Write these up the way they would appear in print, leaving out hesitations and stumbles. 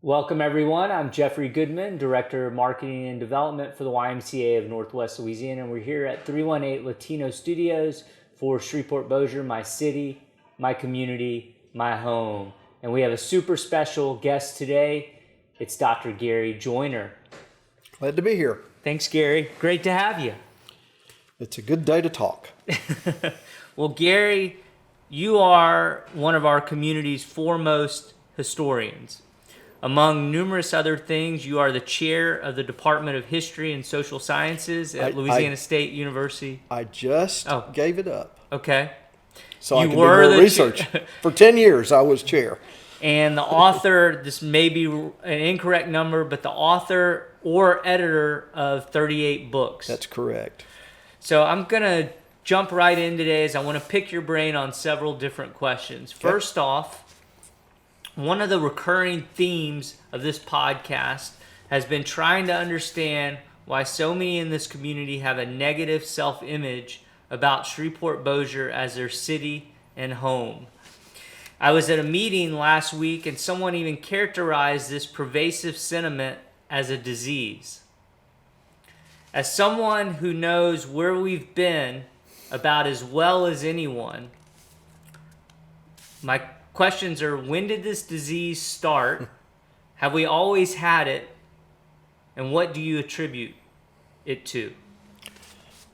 Welcome, everyone. I'm Jeffrey Goodman, Director of Marketing and Development for the YMCA of Northwest Louisiana, and we're here at 318 Latino Studios for Shreveport-Bossier, my city, my community, my home. And we have a super special guest today. It's Dr. Gary Joyner. Glad to be here. Thanks, Gary. Great to have you. It's a good day to talk. Well, Gary, you are one of our community's foremost historians. Among numerous other things, you are the chair of the Department of History and Social Sciences at Louisiana State University. I just gave it up. Okay. So I can do more research. For 10 years, I was chair. And the author, this may be an incorrect number, but the author or editor of 38 books. That's correct. So I'm going to jump right in today as I want to pick your brain on several different questions. Okay. First off, one of the recurring themes of this podcast has been trying to understand why so many in this community have a negative self-image about Shreveport-Bossier as their city and home. I was at a meeting last week and someone even characterized this pervasive sentiment as a disease. As someone who knows where we've been about as well as anyone, my questions are, when did this disease start? Have we always had it? And what do you attribute it to?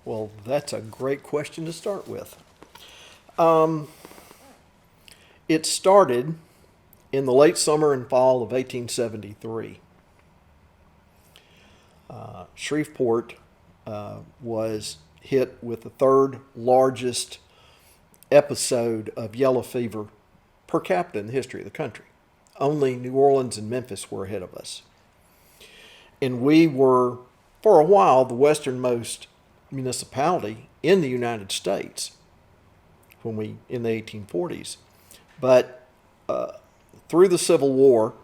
Well, that's a great question to start with. It started in the late summer and fall of 1873. Shreveport was hit with the third largest episode of yellow fever per capita in the history of the country. Only New Orleans and Memphis were ahead of us. And we were, for a while, the westernmost municipality in the United States in the 1840s. But through the Civil War,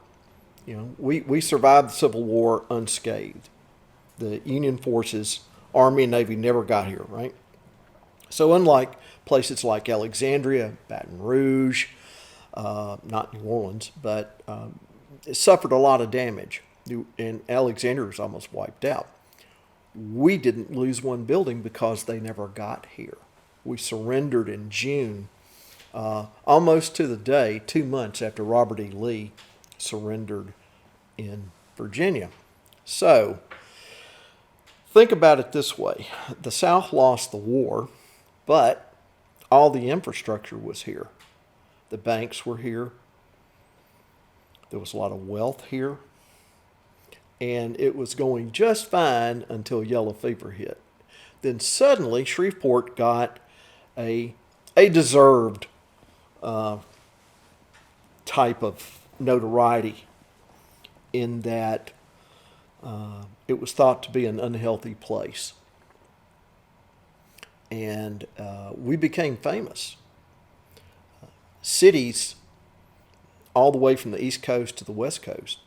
we survived the Civil War unscathed. The Union forces, Army and Navy, never got here, right? So unlike places like Alexandria, Baton Rouge, not New Orleans, but it suffered a lot of damage, and Alexandria was almost wiped out. We didn't lose one building because they never got here. We surrendered in June, almost to the day, 2 months after Robert E. Lee surrendered in Virginia. So, think about it this way. The South lost the war, but all the infrastructure was here. The banks were here. There was a lot of wealth here. And it was going just fine until yellow fever hit. Then suddenly Shreveport got a deserved type of notoriety in that it was thought to be an unhealthy place. And we became famous. Cities all the way from the East Coast to the West Coast,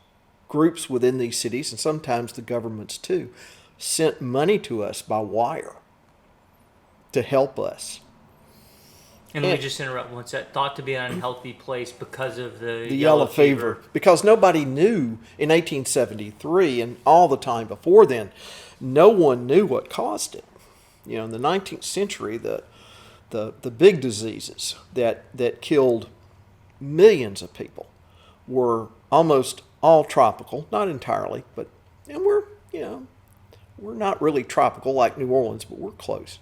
groups within these cities, and sometimes the governments too, sent money to us by wire to help us. And let me just interrupt. What's that? Thought to be an unhealthy place because of the yellow fever. Because nobody knew in 1873 and all the time before then, no one knew what caused it. In the 19th century, the big diseases that killed millions of people were almost all tropical, not entirely, but we're not really tropical like New Orleans, but we're close.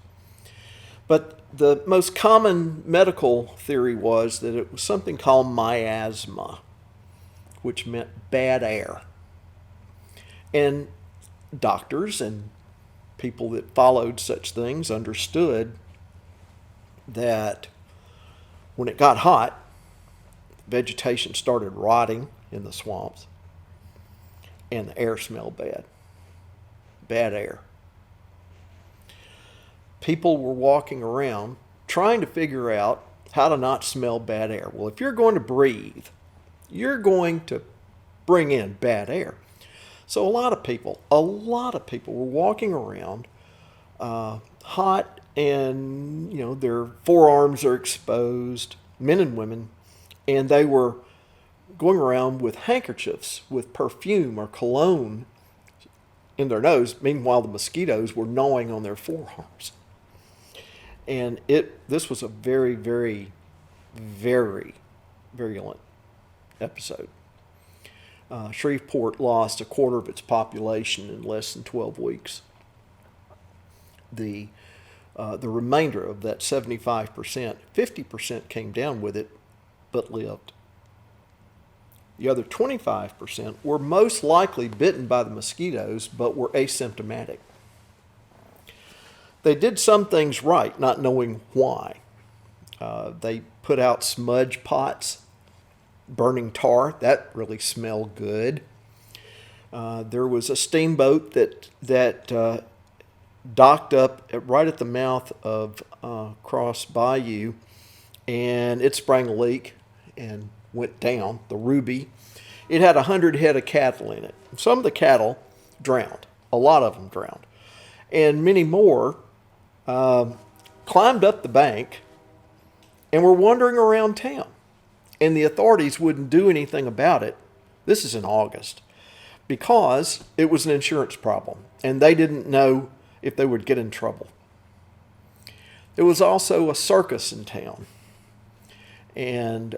But the most common medical theory was that it was something called miasma, which meant bad air. And doctors and people that followed such things understood that when it got hot, vegetation started rotting in the swamps and the air smelled bad. Bad air. People were walking around trying to figure out how to not smell bad air. Well, if you're going to breathe, you're going to bring in bad air. So a lot of people were walking around hot, and their forearms are exposed, men and women, and they were going around with handkerchiefs with perfume or cologne in their nose. Meanwhile, the mosquitoes were gnawing on their forearms. And this was a very, very, very virulent episode. Shreveport lost a quarter of its population in less than 12 weeks. The remainder of that 75%, 50% came down with it, but lived. The other 25% were most likely bitten by the mosquitoes, but were asymptomatic. They did some things right, not knowing why. They put out smudge pots, burning tar. That really smelled good. There was a steamboat that docked up right at the mouth of Cross Bayou, and it sprang a leak and went down, the Ruby. It had 100 head of cattle in it. Some of the cattle drowned. A lot of them drowned. And many more climbed up the bank and were wandering around town. And the authorities wouldn't do anything about it. This is in August. Because it was an insurance problem. And they didn't know if they would get in trouble. There was also a circus in town. And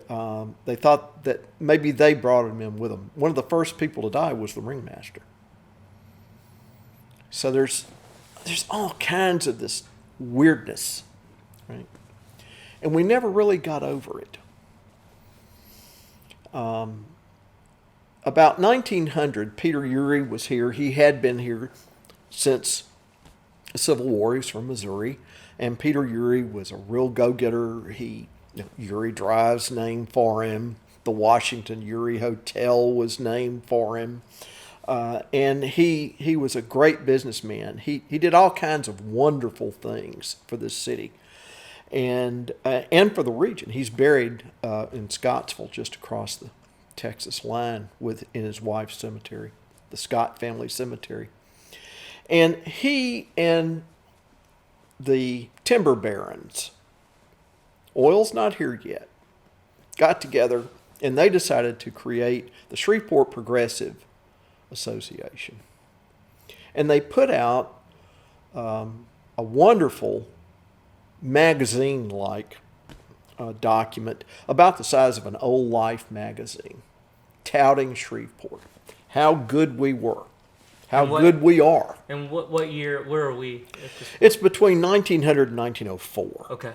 they thought that maybe they brought him in with them. One of the first people to die was the ringmaster. So there's all kinds of this weirdness, right? And we never really got over it. About 1900, Peter Urey was here. He had been here since the Civil War. He was from Missouri. And Peter Urey was a real go-getter. Urey Drive's named for him. The Washington Urey Hotel was named for him. And he was a great businessman. He did all kinds of wonderful things for this city and for the region. He's buried in Scottsville, just across the Texas line, in his wife's cemetery, the Scott family cemetery. And he and the timber barons, oil's not here yet, got together and they decided to create the Shreveport Progressive Association. And they put out a wonderful magazine-like document about the size of an old Life magazine, touting Shreveport, how good we were, how good we are. And what year, where are we? It's between 1900 and 1904. Okay.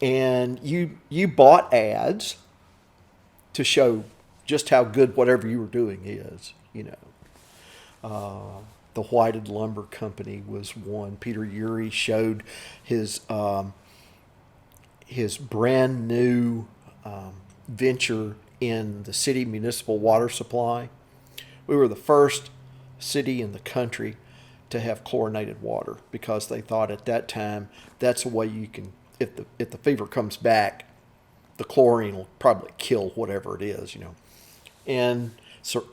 And you bought ads to show just how good whatever you were doing is, The Whited Lumber Company was one. Peter Urey showed his brand new venture in the city municipal water supply. We were the first city in the country to have chlorinated water because they thought at that time that's a way you can, if the fever comes back, the chlorine will probably kill whatever it is, And so,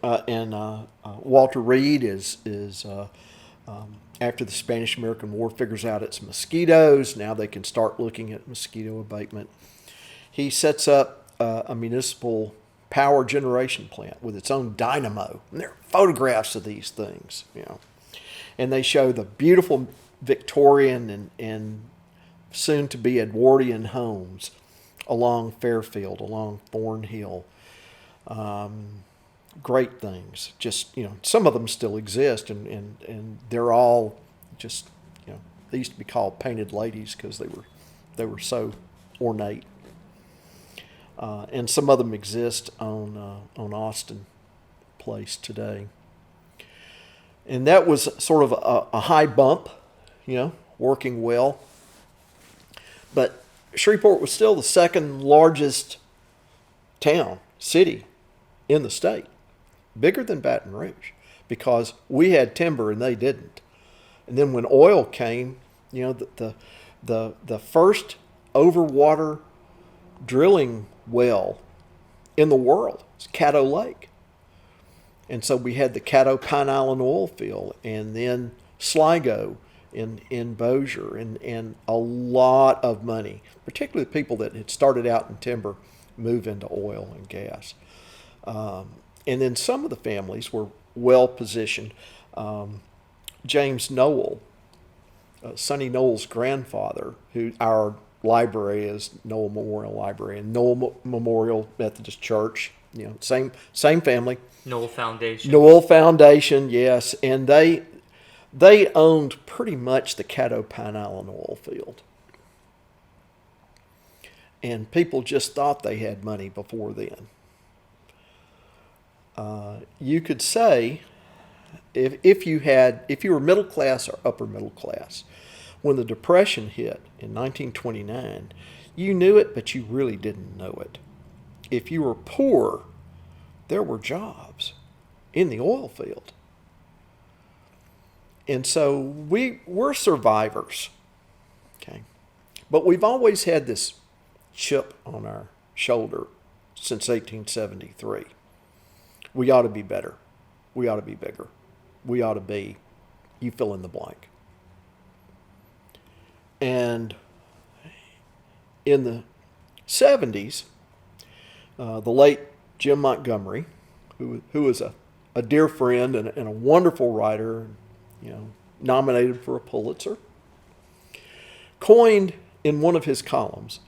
Walter Reed is after the Spanish-American War figures out it's mosquitoes. Now they can start looking at mosquito abatement. He sets up a municipal power generation plant with its own dynamo. And there are photographs of these things, And they show the beautiful Victorian and soon-to-be Edwardian homes along Fairfield, along Thornhill. Great things. Just, some of them still exist, and they're all just, they used to be called painted ladies because they were so ornate. And some of them exist on Austin Place today. And that was sort of a high bump, working well. But Shreveport was still the second largest city in the state. Bigger than Baton Rouge because we had timber and they didn't. And then when oil came, the first overwater drilling well in the world was Caddo Lake. And so we had the Caddo Pine Island oil field and then Sligo in Bossier and a lot of money, particularly the people that had started out in timber, move into oil and gas. And then some of the families were well positioned. James Noel, Sonny Noel's grandfather, who our library is Noel Memorial Library, and Noel Memorial Methodist Church, same family. Noel Foundation. Noel Foundation, yes, and they owned pretty much the Caddo Pine Island oil field. And people just thought they had money before then. You could say, if you were middle class or upper middle class, when the Depression hit in 1929, you knew it, but you really didn't know it. If you were poor, there were jobs in the oil field. And so we're survivors, okay? But we've always had this chip on our shoulder since 1873. We ought to be better. We ought to be bigger. We ought to be, you fill in the blank. And in the 70s, the late Jim Montgomery, who was a dear friend and a wonderful writer, nominated for a Pulitzer, coined in one of his columns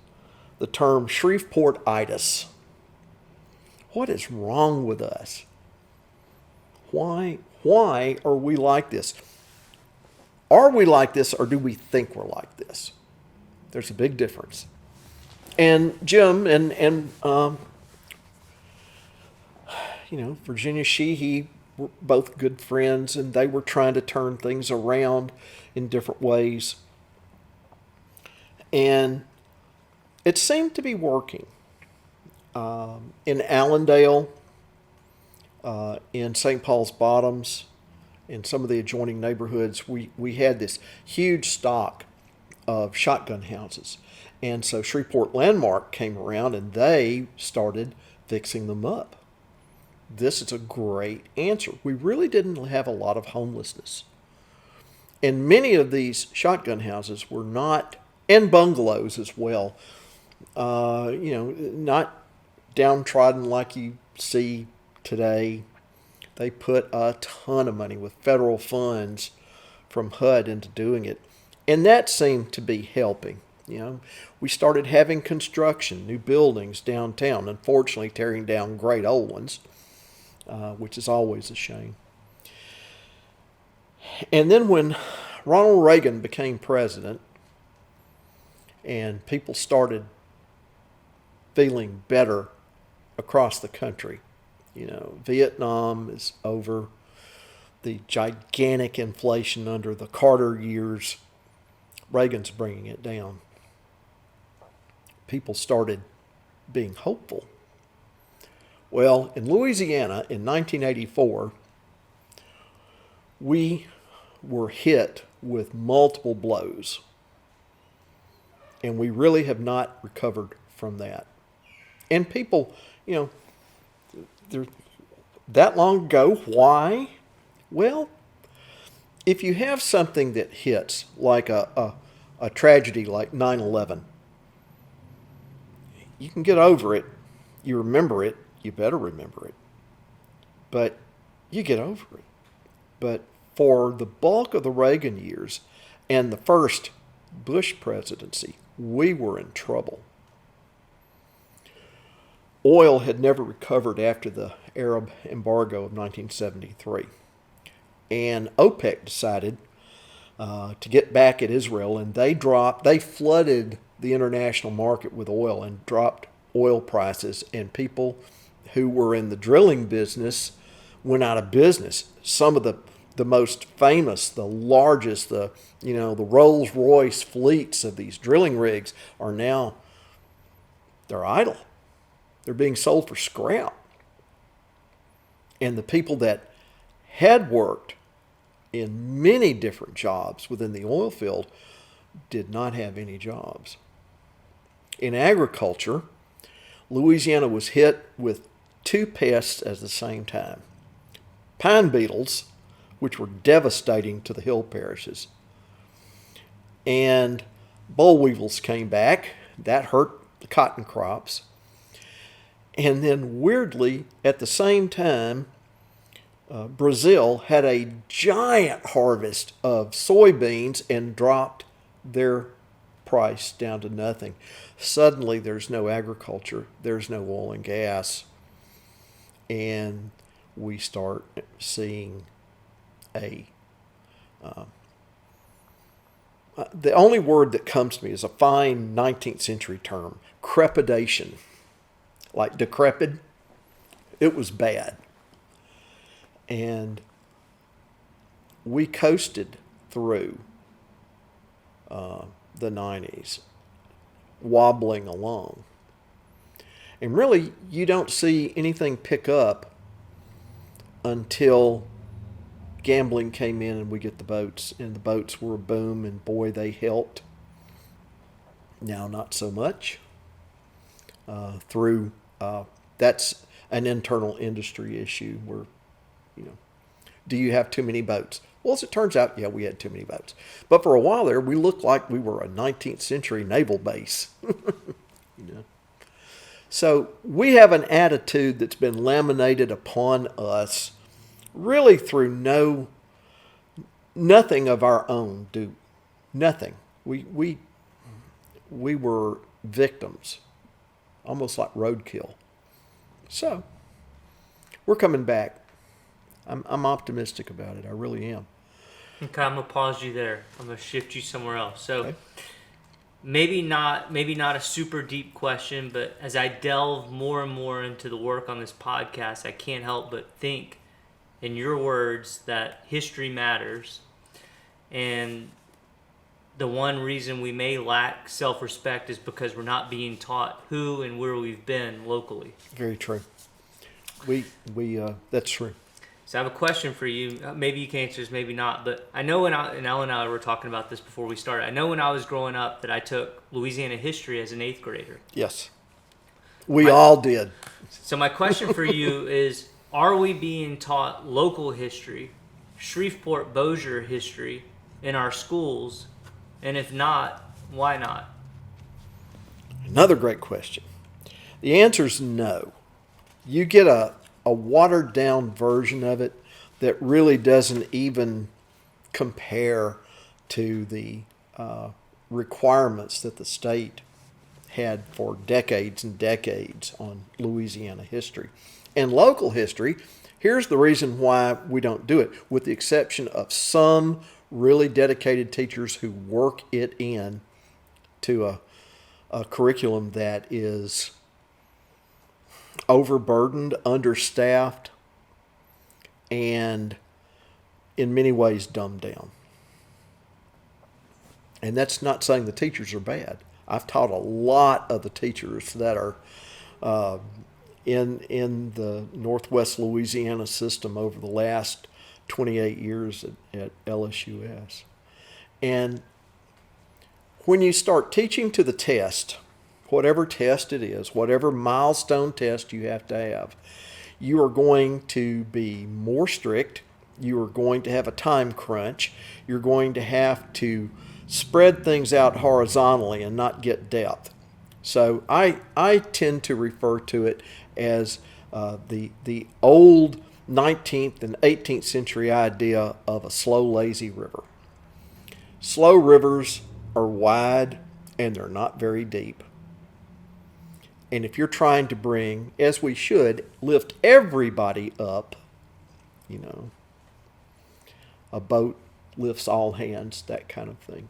the term Shreveport-itis. What is wrong with us? Why are we like this? Are we like this, or do we think we're like this? There's a big difference. And Jim and Virginia Sheehy were both good friends, and they were trying to turn things around in different ways. And it seemed to be working. In Allendale, in St. Paul's Bottoms, in some of the adjoining neighborhoods, we had this huge stock of shotgun houses. And so Shreveport Landmark came around and they started fixing them up. This is a great answer. We really didn't have a lot of homelessness. And many of these shotgun houses were not, and bungalows as well, not downtrodden like you see today. They put a ton of money with federal funds from HUD into doing it. And that seemed to be helping. We started having construction, new buildings downtown, unfortunately tearing down great old ones, which is always a shame. And then when Ronald Reagan became president and people started feeling better across the country, Vietnam is over, the gigantic inflation under the Carter years, Reagan's bringing it down. People started being hopeful. Well, in Louisiana in 1984, we were hit with multiple blows. And we really have not recovered from that. And people, that long ago, why? Well, if you have something that hits, like a tragedy like 9/11, you can get over it. You remember it. You better remember it. But you get over it. But for the bulk of the Reagan years and the first Bush presidency, we were in trouble. Oil had never recovered after the Arab embargo of 1973. And OPEC decided to get back at Israel, and they flooded the international market with oil and dropped oil prices, and people who were in the drilling business went out of business. Some of the most famous, the largest, the Rolls-Royce fleets of these drilling rigs are now, they're idle. They're being sold for scrap. And the people that had worked in many different jobs within the oil field did not have any jobs. In agriculture, Louisiana was hit with two pests at the same time. Pine beetles, which were devastating to the hill parishes, and boll weevils came back. That hurt the cotton crops. And then weirdly, at the same time, Brazil had a giant harvest of soybeans and dropped their price down to nothing. Suddenly, there's no agriculture, there's no oil and gas, and we start seeing the only word that comes to me is a fine 19th century term, crepidation. Like decrepit, it was bad. And we coasted through the 90s, wobbling along. And really, you don't see anything pick up until gambling came in and we get the boats. And the boats were a boom, and boy, they helped. Now, not so much. That's an internal industry issue where, do you have too many boats? Well, as it turns out, yeah, we had too many boats. But for a while there, we looked like we were a 19th century naval base. So we have an attitude that's been laminated upon us really through nothing of our own. Nothing. We were victims, almost like roadkill. So we're coming back. I'm optimistic about it. I really am. Okay, I'm gonna pause you there. I'm gonna shift you somewhere else. So Okay. maybe not a super deep question, but as I delve more and more into the work on this podcast, I can't help but think, in your words, that history matters, and the one reason we may lack self-respect is because we're not being taught who and where we've been locally. Very true. We that's true. So I have a question for you. Maybe you can answer this, maybe not. But I know and Ellen and I were talking about this before we started. I know when I was growing up that I took Louisiana history as an 8th grader. Yes. We all did. So my question for you is, are we being taught local history, Shreveport-Bossier history in our schools? And if not, why not? Another great question. The answer is no. You get a watered down version of it that really doesn't even compare to the requirements that the state had for decades and decades on Louisiana history. And local history, here's the reason why we don't do it, with the exception of some really dedicated teachers who work it in to a curriculum that is overburdened, understaffed, and in many ways dumbed down. And that's not saying the teachers are bad. I've taught a lot of the teachers that are in the Northwest Louisiana system over the last 28 years at LSUS. And when you start teaching to the test, whatever test it is, whatever milestone test you have to have, you are going to be more strict. You are going to have a time crunch. You're going to have to spread things out horizontally and not get depth. So I tend to refer to it as the old 19th and 18th century idea of a slow, lazy river. Slow rivers are wide and they're not very deep. And if you're trying to bring, as we should, lift everybody up, a boat lifts all hands, that kind of thing.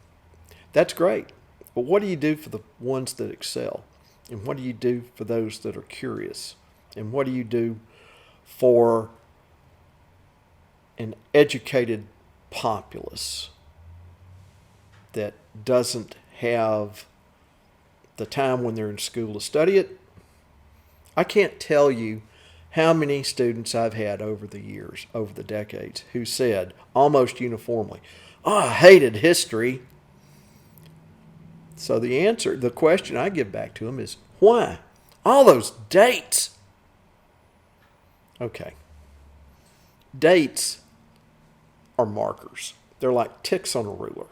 That's great. But what do you do for the ones that excel? And what do you do for those that are curious? And what do you do for an educated populace that doesn't have the time when they're in school to study it? I can't tell you how many students I've had over the years, over the decades, who said almost uniformly, "Oh, I hated history." So the question I give back to them is, why? All those dates. Okay. Dates are markers. They're like ticks on a ruler.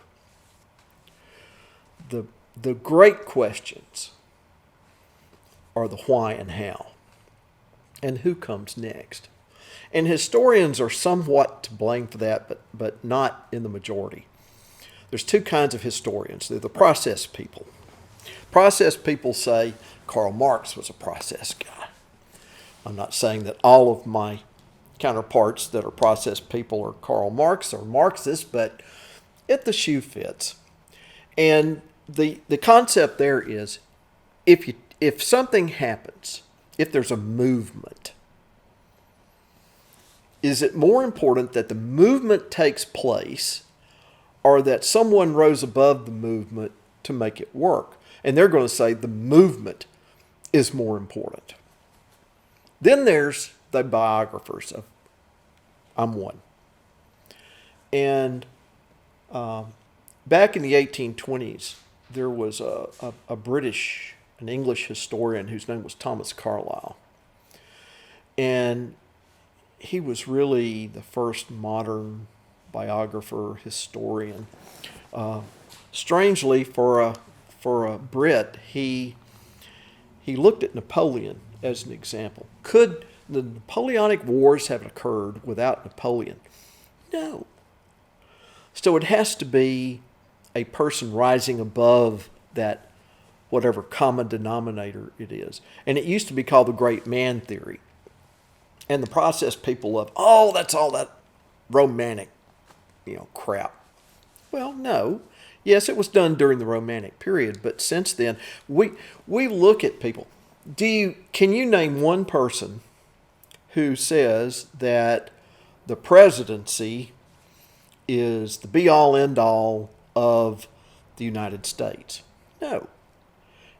The great questions are the why and how. and who comes next. And historians are somewhat to blame for that, but not in the majority. There's two kinds of historians. They're the process people. Process people say Karl Marx was a process guy. I'm not saying that all of my counterparts that are process people are Karl Marx or Marxists, but if the shoe fits. And the concept there is if something happens, if there's a movement, is it more important that the movement takes place or that someone rose above the movement to make it work? And they're going to say the movement is more important. Then there's the biographers of I'm one. And back in the 1820s, there was a British, an English historian whose name was Thomas Carlyle. And he was really the first modern biographer, historian. Strangely, for a Brit, he looked at Napoleon as an example. Could the Napoleonic Wars have occurred without Napoleon? No. So it has to be a person rising above that whatever common denominator it is. And it used to be called the great man theory. And the process people of, that's all that romantic, crap. Well, no. Yes, it was done during the Romantic period, but since then, we look at people. Can you name one person who says that the presidency is the be-all, end-all of the United States? No.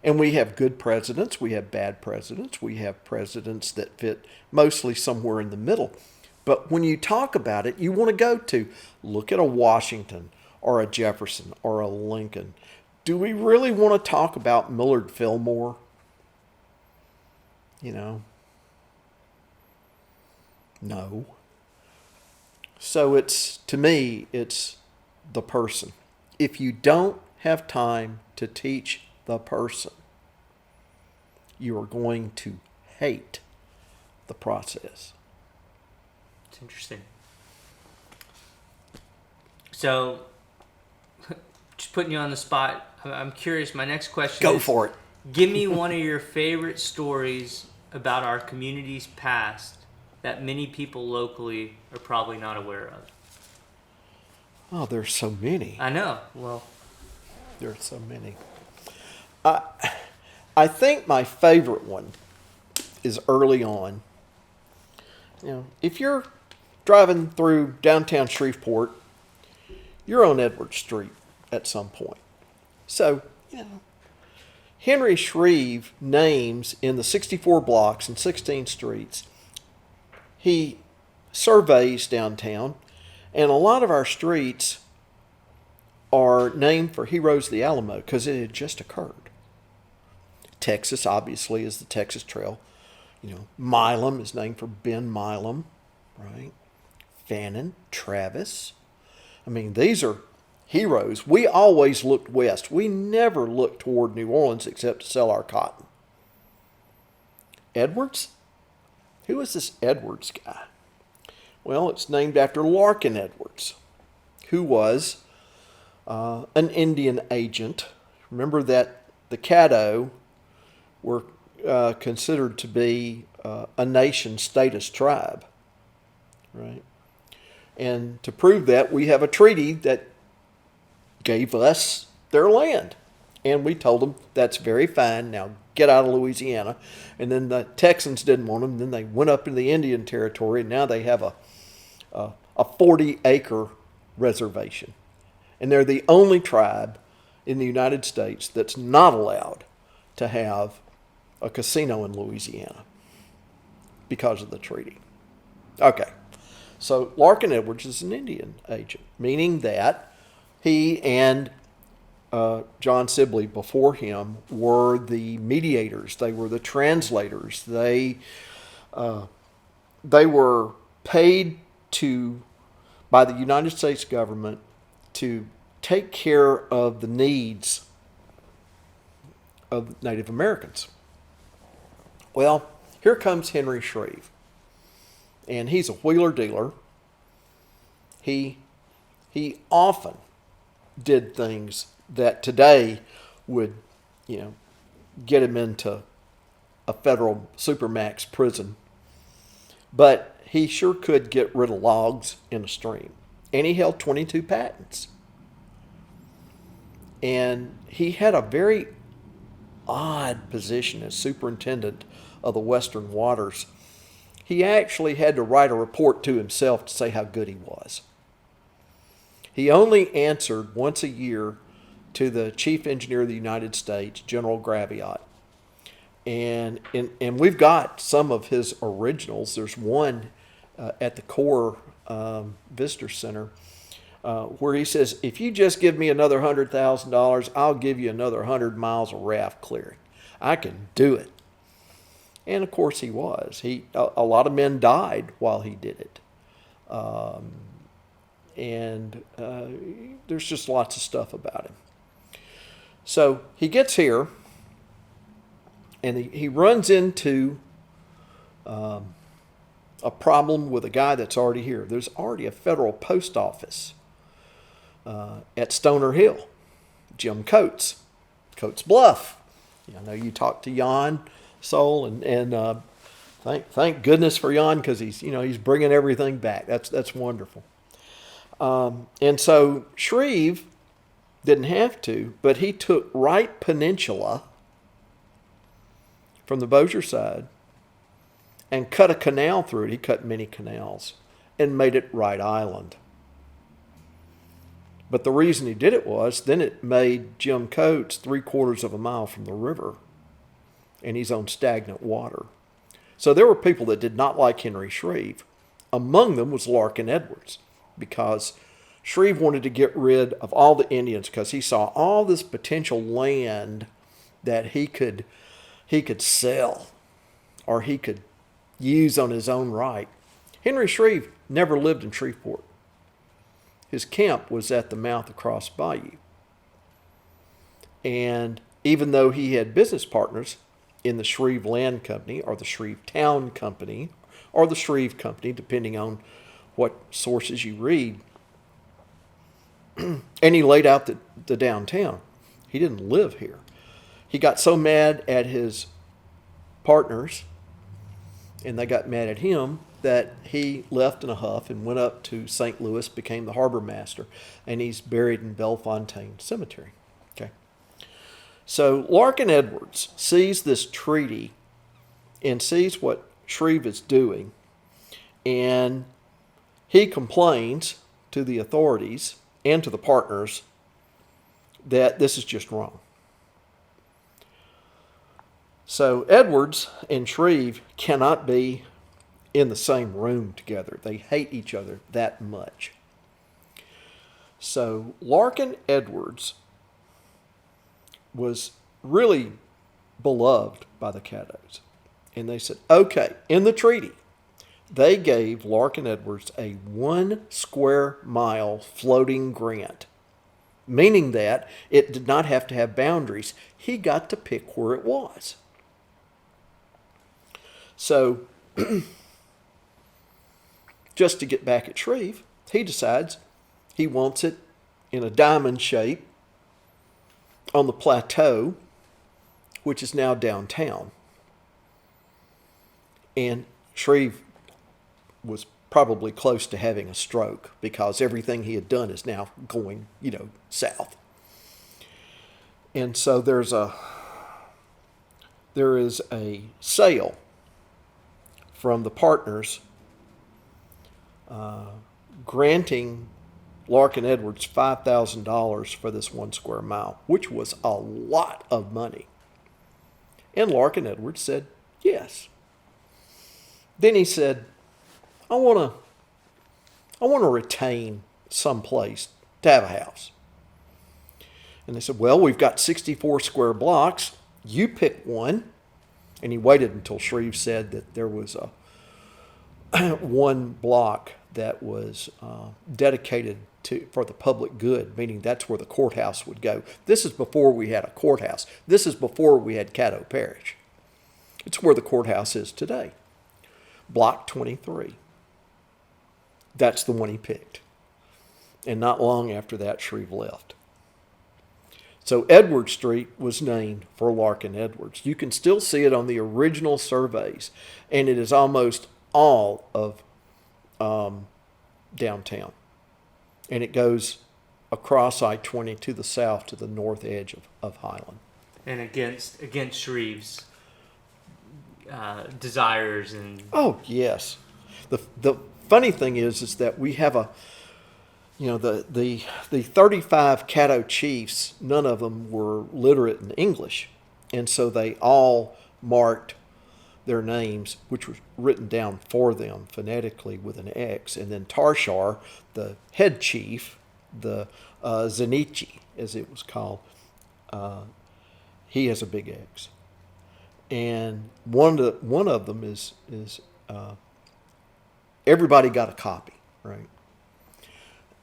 And we have good presidents, we have bad presidents, we have presidents that fit mostly somewhere in the middle. But when you talk about it, you want to look at a Washington or a Jefferson or a Lincoln. Do we really want to talk about Millard Fillmore? No. So to me, it's the person. If you don't have time to teach the person, you are going to hate the process. It's interesting. So, just putting you on the spot, I'm curious. My next question is... Go for it. Give me one of your favorite stories about our community's past that many people locally are probably not aware of. Oh, there's so many. I know. Well, there's so many. I think my favorite one is early on. If you're driving through downtown Shreveport, you're on Edward Street at some point. So, Henry Shreve names in the 64 blocks and 16 streets. He surveys downtown, and a lot of our streets are named for heroes of the Alamo because it had just occurred. Texas, obviously, is the Texas Trail. Milam is named for Ben Milam, right? Fannin, Travis. These are heroes. We always looked west. We never looked toward New Orleans except to sell our cotton. Edwards? Who is this Edwards guy? Well, it's named after Larkin Edwards, who was an Indian agent. Remember that the Caddo were considered to be a nation-status tribe, right? And to prove that, we have a treaty that gave us their land. And we told them, that's very fine, now get out of Louisiana. And then the Texans didn't want them, then they went up into the Indian Territory, and now they have a 40-acre reservation. And they're the only tribe in the United States that's not allowed to have a casino in Louisiana because of the treaty. Okay, so Larkin Edwards is an Indian agent, meaning that he and John Sibley before him were the mediators. They were the translators. They were paid by the United States government to take care of the needs of Native Americans. Well, Here comes Henry Shreve, and he's a wheeler dealer. He often did things that today would, get him into a federal supermax prison. But he sure could get rid of logs in a stream. And he held 22 patents. And he had a very odd position as superintendent of the Western Waters. He actually had to write a report to himself to say how good he was. He only answered once a year to the chief engineer of the United States, General Graviot. And we've got some of his originals. There's one at the Corps Visitor Center where he says, if you just give me another $100,000, I'll give you another 100 miles of raft clearing. I can do it. And of course he was. A lot of men died while he did it. There's just lots of stuff about him. So he gets here, and he runs into a problem with a guy that's already here. There's already a federal post office at Stoner Hill. Jim Coates Bluff. I know you talked to Jan Soul, and thank goodness for Jan, because he's bringing everything back. That's wonderful. And so Shreve didn't have to, but he took Wright Peninsula from the Bossier side and cut a canal through it. He cut many canals and made it Wright Island. But the reason he did it was then it made Jim Coates 3/4 of a mile from the river, and he's on stagnant water. So there were people that did not like Henry Shreve. Among them was Larkin Edwards, because Shreve wanted to get rid of all the Indians because he saw all this potential land that he could sell or he could use on his own right. Henry Shreve never lived in Shreveport. His camp was at the mouth of Cross Bayou. And even though he had business partners in the Shreve Land Company or the Shreve Town Company or the Shreve Company, depending on what sources you read, and he laid out the downtown. He didn't live here. He got so mad at his partners, and they got mad at him, that he left in a huff and went up to St. Louis, became the harbor master, and he's buried in Bellefontaine Cemetery. Okay. So Larkin Edwards sees this treaty and sees what Shreve is doing, and he complains to the authorities and to the partners that this is just wrong. So Edwards and Shreve cannot be in the same room together. They hate each other that much. So Larkin Edwards was really beloved by the Caddos. And they said, okay, in the treaty, they gave Larkin Edwards a 1 square mile floating grant, meaning that it did not have to have boundaries. He got to pick where it was. So, just to get back at Shreve, he decides he wants it in a diamond shape on the plateau, which is now downtown. And Shreve was probably close to having a stroke because everything he had done is now going, south. And so there is a sale from the partners granting Larkin Edwards $5,000 for this 1 square mile, which was a lot of money. And Larkin Edwards said yes. Then he said, I want to retain some place to have a house. And they said, well, we've got 64 square blocks. You pick one. And he waited until Shreve said that there was one block that was dedicated for the public good, meaning that's where the courthouse would go. This is before we had a courthouse. This is before we had Caddo Parish. It's where the courthouse is today. Block 23. That's the one he picked. And not long after that, Shreve left. So Edward Street was named for Larkin Edwards. You can still see it on the original surveys, and it is almost all of downtown. And it goes across I-20 to the south to the north edge of Highland. And against Shreve's desires and... Oh, yes. The funny thing is that we have the 35 Caddo chiefs, none of them were literate in English. And so they all marked their names, which was written down for them phonetically with an X. And then Tarshar, the head chief, the Zenichi, as it was called, he has a big X. And one of them is everybody got a copy, right?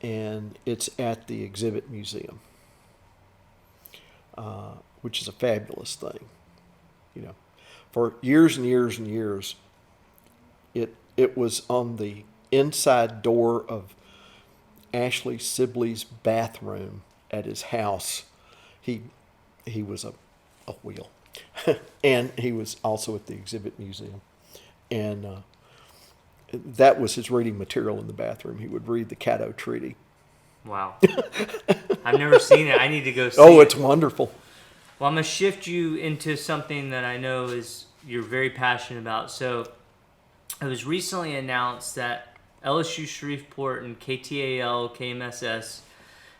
And it's at the exhibit museum, which is a fabulous thing. For years and years and years, it was on the inside door of Ashley Sibley's bathroom at his house. He was a wheel, and he was also at the exhibit museum, and that was his reading material in the bathroom. He would read the Caddo Treaty. Wow. I've never seen it. I need to go see it. Oh, it's wonderful. Well, I'm going to shift you into something that I know you're very passionate about. So it was recently announced that LSU Shreveport and KTAL, KMSS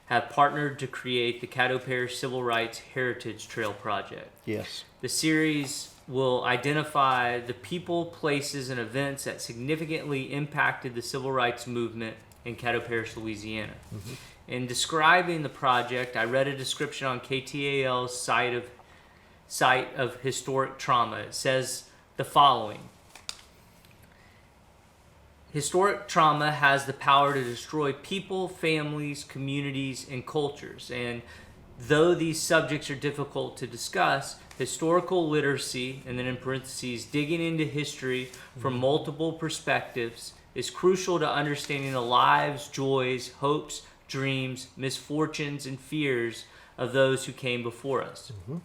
have partnered to create the Caddo Parish Civil Rights Heritage Trail Project. Yes. The series will identify the people, places, and events that significantly impacted the civil rights movement in Caddo Parish, Louisiana. Mm-hmm. In describing the project, I read a description on KTAL's site of historic trauma. It says the following: historic trauma has the power to destroy people, families, communities, and cultures. And though these subjects are difficult to discuss, historical literacy, and then in parentheses, digging into history from multiple perspectives, is crucial to understanding the lives, joys, hopes, dreams, misfortunes, and fears of those who came before us. Mm-hmm.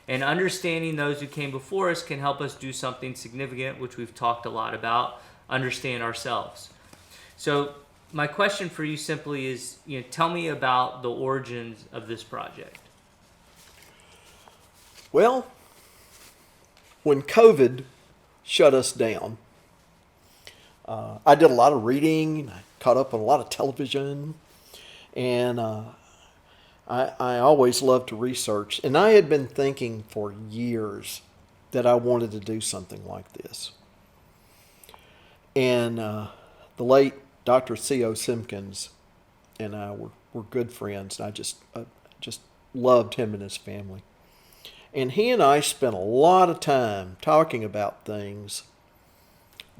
And understanding those who came before us can help us do something significant, which we've talked a lot about, understand ourselves. So my question for you simply is, tell me about the origins of this project. Well, when COVID shut us down, I did a lot of reading. I caught up on a lot of television, and I always loved to research. And I had been thinking for years that I wanted to do something like this. And the late Dr. C.O. Simpkins and I were good friends, and I just loved him and his family. And he and I spent a lot of time talking about things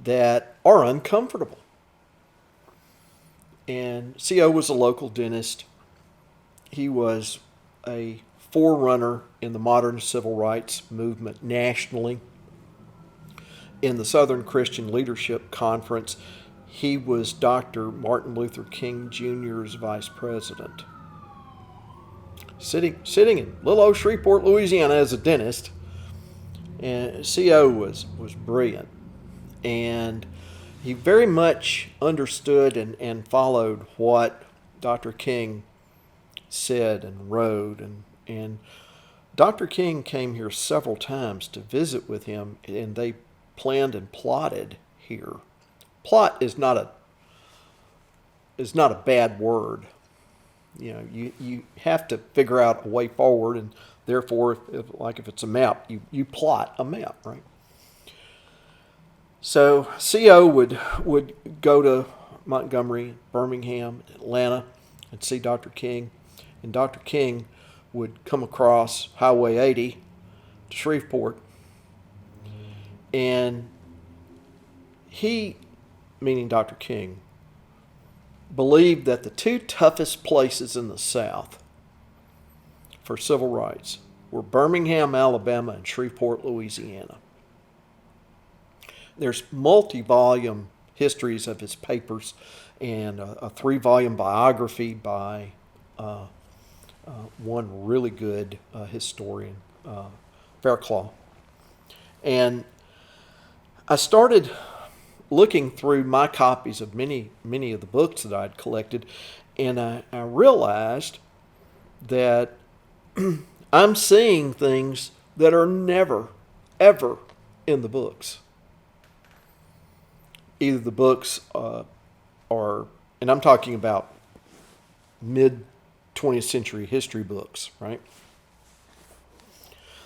that are uncomfortable. And C.O. was a local dentist. He was a forerunner in the modern civil rights movement nationally. In the Southern Christian Leadership Conference, he was Dr. Martin Luther King Jr.'s vice president. Sitting in little old Shreveport, Louisiana as a dentist, and C.O. was brilliant. And he very much understood and followed what Dr. King said and wrote. And Dr. King came here several times to visit with him, and they planned and plotted here. Plot is not a bad word. You have to figure out a way forward, and therefore, if it's a map, you plot a map, right? So C.O. would go to Montgomery, Birmingham, Atlanta, and see Dr. King, and Dr. King would come across Highway 80 to Shreveport, and he, meaning Dr. King, believed that the two toughest places in the South for civil rights were Birmingham, Alabama, and Shreveport, Louisiana. There's multi-volume histories of his papers and a 3-volume biography by one really good historian, Fairclough. And I started looking through my copies of many of the books that I'd collected, and I realized that I'm seeing things that are never, ever in the books. Either the books are, and I'm talking about mid-20th century history books, right?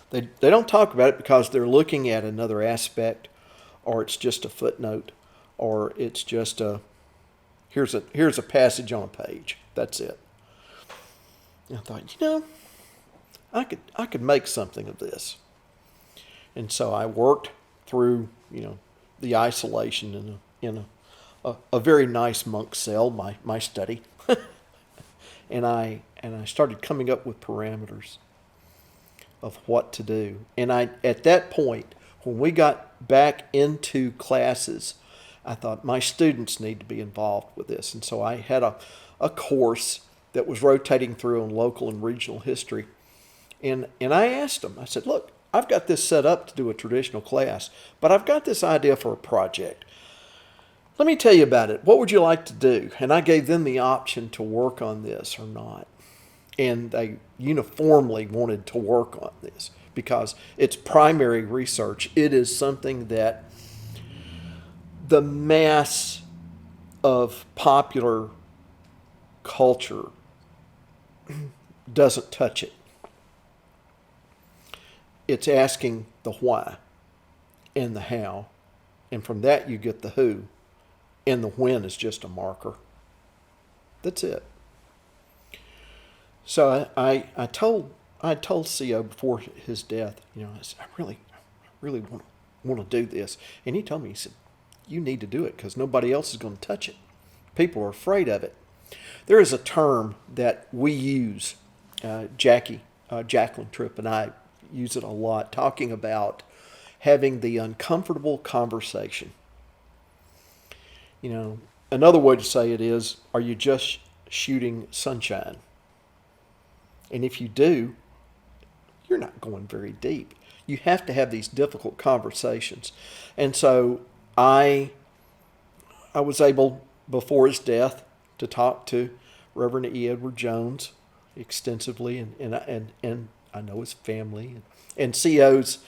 They don't talk about it because they're looking at another aspect, or it's just a footnote, or it's just here's a passage on a page. That's it. And I thought, I could make something of this. And so I worked through, the isolation in a very nice monk cell, my study, and I started coming up with parameters of what to do. And at that point, when we got back into classes, I thought my students need to be involved with this. And so I had a course that was rotating through on local and regional history. And I asked them, I said, look, I've got this set up to do a traditional class, but I've got this idea for a project. Let me tell you about it. What would you like to do? And I gave them the option to work on this or not. And they uniformly wanted to work on this because it's primary research. It is something that the mass of popular culture doesn't touch it. It's asking the why and the how. And from that you get the who. And the when is just a marker. That's it. So I told CO before his death, I said, I really want to do this. And he told me, he said, you need to do it because nobody else is going to touch it. People are afraid of it. There is a term that we use, Jacqueline Tripp and I use it a lot, talking about having the uncomfortable conversation. Another way to say it is, are you just shooting sunshine? And if you do, you're not going very deep. You have to have these difficult conversations. And so I was able, before his death, to talk to Reverend E. Edward Jones extensively, and I know his family. And CO's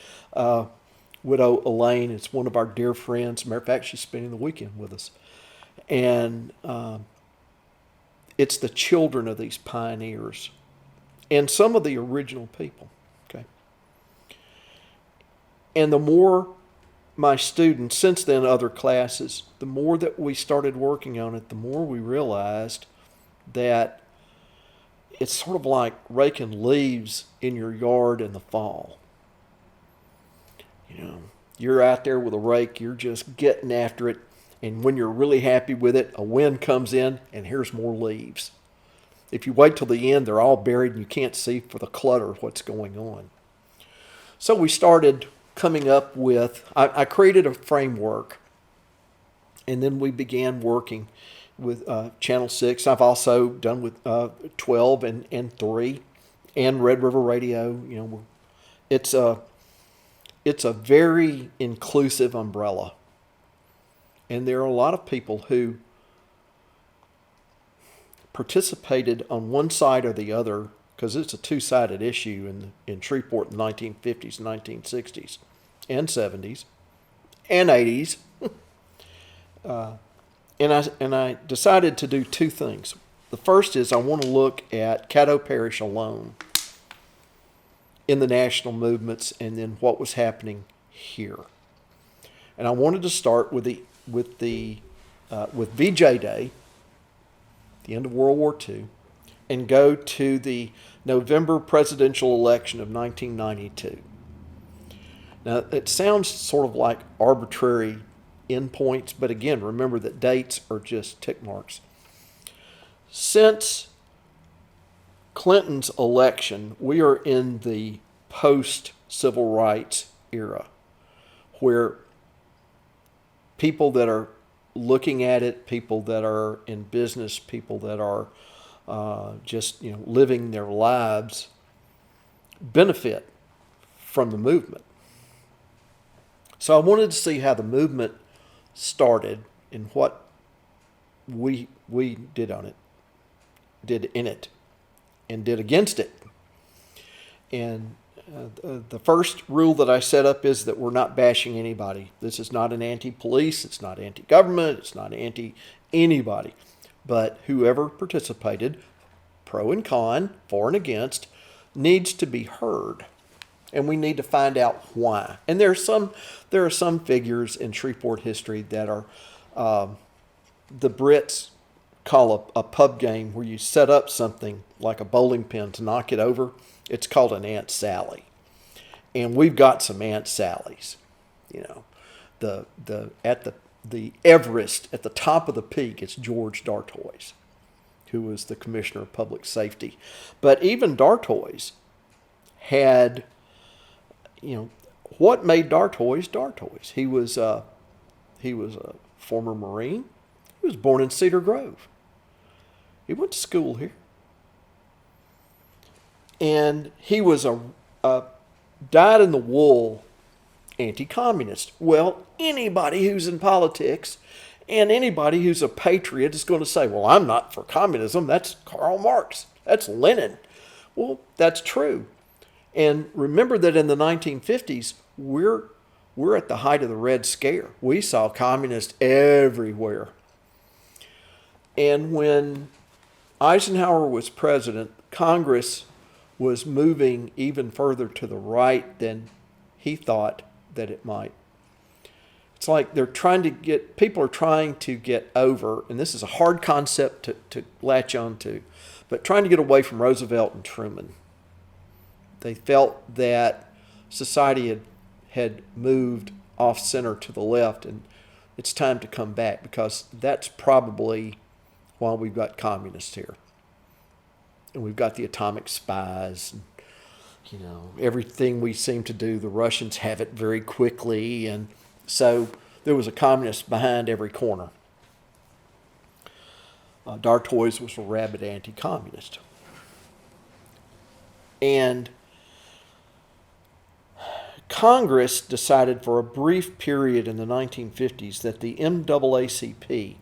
widow, Elaine, is one of our dear friends. Matter of fact, she's spending the weekend with us. And it's the children of these pioneers and some of the original people. Okay. And the more my students, since then other classes, the more that we started working on it, the more we realized that it's sort of like raking leaves in your yard in the fall. You're out there with a rake, you're just getting after it, and when you're really happy with it, a wind comes in and here's more leaves. If you wait till the end, they're all buried and you can't see for the clutter of what's going on. So we started coming up with, I created a framework, and then we began working with Channel 6. I've also done with 12 and 3 and Red River Radio. It's a very inclusive umbrella. And there are a lot of people who participated on one side or the other, because it's a two-sided issue in Shreveport in the 1950s, 1960s, and 70s, and 80s. And I decided to do two things. The first is I want to look at Caddo Parish alone in the national movements and then what was happening here. And I wanted to start with VJ Day, the end of World War II, and go to the November presidential election of 1992. Now, it sounds sort of like arbitrary endpoints, but again, remember that dates are just tick marks. Since Clinton's election, we are in the post-civil rights era, where people that are looking at it, people that are in business, people that are just living their lives benefit from the movement. So I wanted to see how the movement started and what we did on it, did in it, and did against it. And the first rule that I set up is that we're not bashing anybody. This is not an anti-police, it's not anti-government, it's not anti-anybody. But whoever participated, pro and con, for and against, needs to be heard. And we need to find out why. And there are some figures in Shreveport history that are, the Brits call a pub game where you set up something like a bowling pin to knock it over. It's called an Aunt Sally. And we've got some Aunt Sallys. The Everest, at the top of the peak, it's George Dartois, who was the Commissioner of Public Safety. But even Dartois had, what made Dartois Dartois? He was a former Marine. He was born in Cedar Grove. He went to school here. And he was a dyed-in-the-wool anti-communist. Well, anybody who's in politics and anybody who's a patriot is going to say, well, I'm not for communism. That's Karl Marx. That's Lenin. Well, that's true. And remember that in the 1950s, we're at the height of the Red Scare. We saw communists everywhere. And when Eisenhower was president, Congress was moving even further to the right than he thought that it might. It's like people are trying to get over, and this is a hard concept to latch on to, but trying to get away from Roosevelt and Truman. They felt that society had moved off center to the left, and it's time to come back, because that's probably why we've got communists here. And we've got the atomic spies. And, everything we seem to do, the Russians have it very quickly. And so there was a communist behind every corner. Dartois was a rabid anti-communist. And Congress decided for a brief period in the 1950s that the NAACP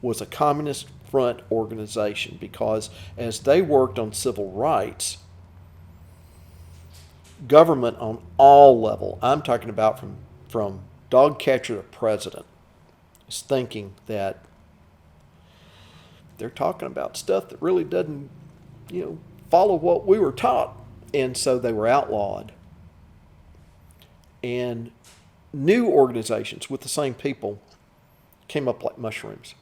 was a communist front organization, because as they worked on civil rights, government on all level, I'm talking about from dog catcher to president, is thinking that they're talking about stuff that really doesn't, follow what we were taught. And so they were outlawed. And new organizations with the same people came up like mushrooms.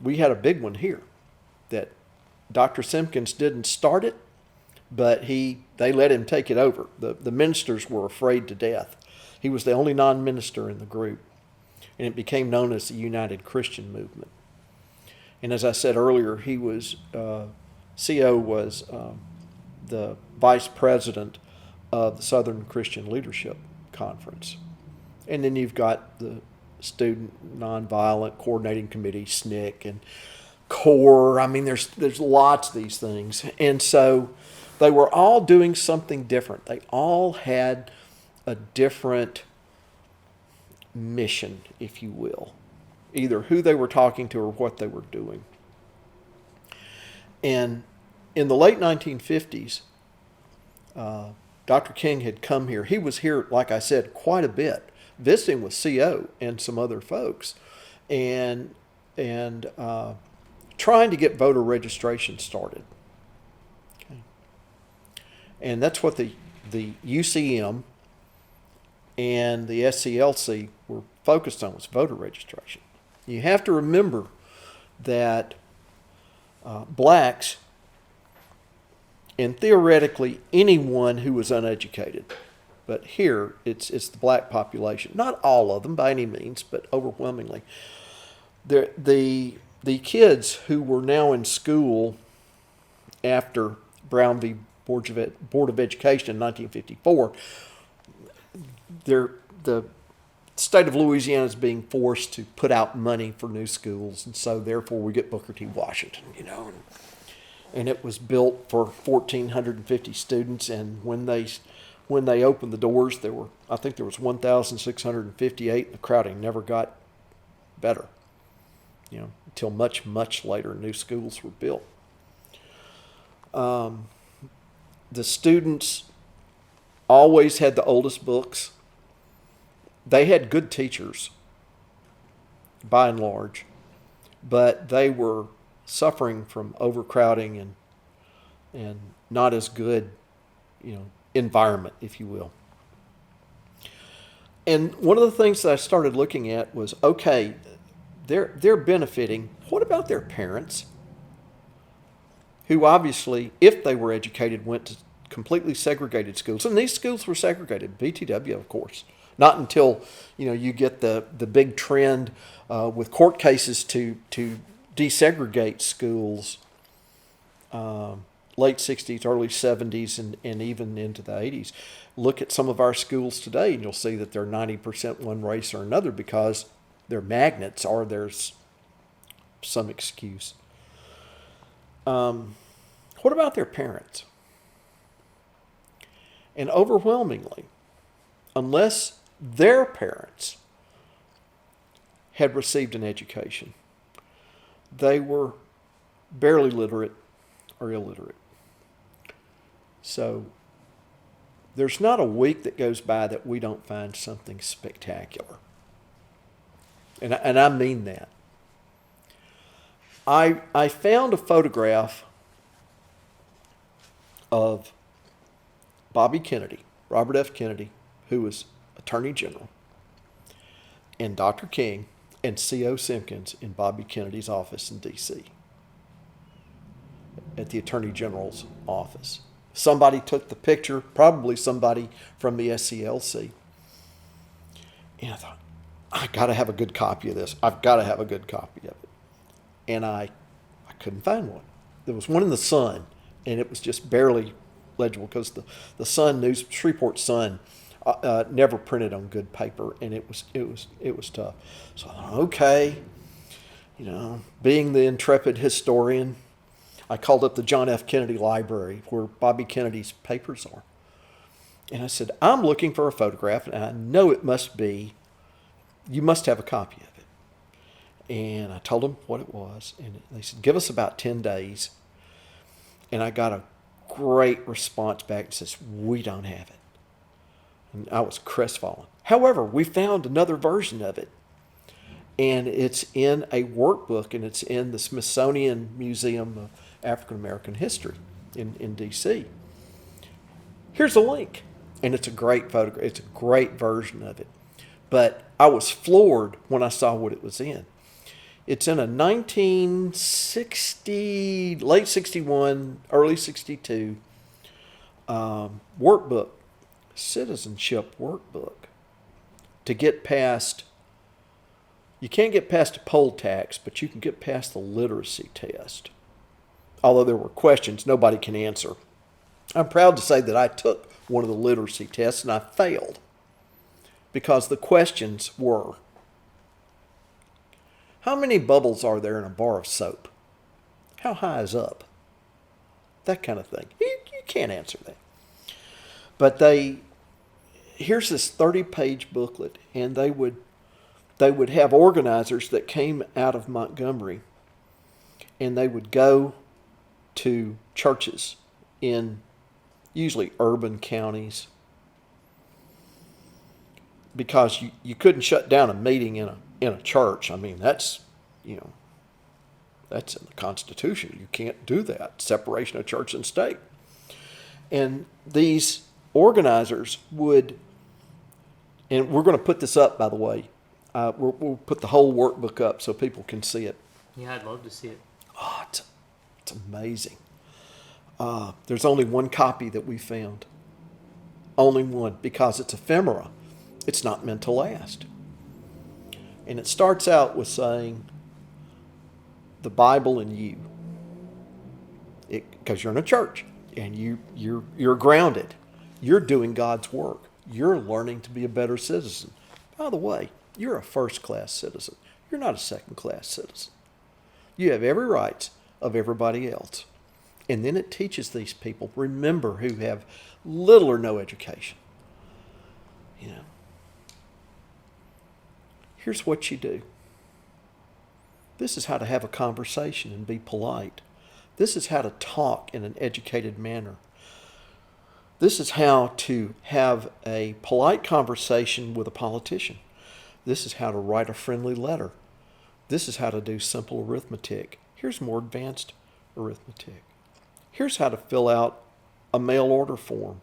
We had a big one here that Dr. Simpkins didn't start it, but they let him take it over. The ministers were afraid to death. He was the only non-minister in the group, and it became known as the United Christian Movement. And as I said earlier, he was, CO was the vice president of the Southern Christian Leadership Conference. And then you've got the Student Nonviolent Coordinating Committee, SNCC, and CORE. I mean, there's lots of these things. And so they were all doing something different. They all had a different mission, if you will, either who they were talking to or what they were doing. And in the late 1950s, Dr. King had come here. He was here, like I said, quite a bit, visiting with CO and some other folks, and trying to get voter registration started. Okay. And that's what the UCM and the SCLC were focused on, was voter registration. You have to remember that blacks, and theoretically anyone who was uneducated, but here it's the black population. Not all of them by any means, but overwhelmingly. The kids who were now in school after Brown v. Board of Education in 1954, the the state of Louisiana is being forced to put out money for new schools, and so therefore we get Booker T. Washington, and it was built for 1,450 students, and when they opened the doors, I think there was 1,658, and the crowding never got better, until much, much later new schools were built. The students always had the oldest books. They had good teachers, by and large, but they were suffering from overcrowding and not as good, environment, if you will. And one of the things that I started looking at was, okay, they're benefiting. What about their parents, who obviously, if they were educated, went to completely segregated schools? And these schools were segregated, BTW, of course. Not until, you get the big trend with court cases to desegregate schools, late 60s, early 70s, and even into the 80s. Look at some of our schools today, and you'll see that they're 90% one race or another because they're magnets, or there's some excuse. What about their parents? And overwhelmingly, unless their parents had received an education, they were barely literate or illiterate. So there's not a week that goes by that we don't find something spectacular. And I mean that. I found a photograph of Bobby Kennedy, Robert F. Kennedy, who was Attorney General, and Dr. King and C.O. Simpkins in Bobby Kennedy's office in D.C., at the Attorney General's office. Somebody took the picture, probably somebody from the SCLC. And I thought, I got to have a good copy of this. I've got to have a good copy of it. And I couldn't find one. There was one in the Sun, and it was just barely legible because the Sun news, Shreveport Sun, never printed on good paper, and it was tough. So I thought, okay, being the intrepid historian, I called up the John F. Kennedy Library where Bobby Kennedy's papers are. And I said, I'm looking for a photograph, and I know you must have a copy of it. And I told them what it was, and they said, give us about 10 days. And I got a great response back that says, we don't have it. And I was crestfallen. However, we found another version of it. And it's in a workbook, and it's in the Smithsonian Museum of African American History in D.C. Here's a link. And it's a great photograph. It's a great version of it. But I was floored when I saw what it was in. It's in a 1960, late 61, early 62 workbook, citizenship workbook, to get past, you can't get past a poll tax, but you can get past the literacy test. Although there were questions nobody can answer. I'm proud to say that I took one of the literacy tests and I failed because the questions were, how many bubbles are there in a bar of soap? How high is up? That kind of thing. You can't answer that. But here's this 30-page booklet, and they would have organizers that came out of Montgomery, and they would go to churches in usually urban counties, because you couldn't shut down a meeting in a church. I mean, that's in the Constitution. You can't do that. Separation of church and state. And these organizers would, and we're going to put this up, by the way. We'll put the whole workbook up so people can see it. Yeah, I'd love to see it. Oh, it's amazing. There's only one copy that we found. Only one, because it's ephemera. It's not meant to last. And it starts out with saying, the Bible and you. Because you're in a church, and you're grounded. You're doing God's work. You're learning to be a better citizen. By the way, you're a first-class citizen. You're not a second-class citizen. You have every right of everybody else. And then it teaches these people, remember, who have little or no education. You know, here's what you do. This is how to have a conversation and be polite. This is how to talk in an educated manner. This is how to have a polite conversation with a politician. This is how to write a friendly letter. This is how to do simple arithmetic. Here's more advanced arithmetic. Here's how to fill out a mail order form.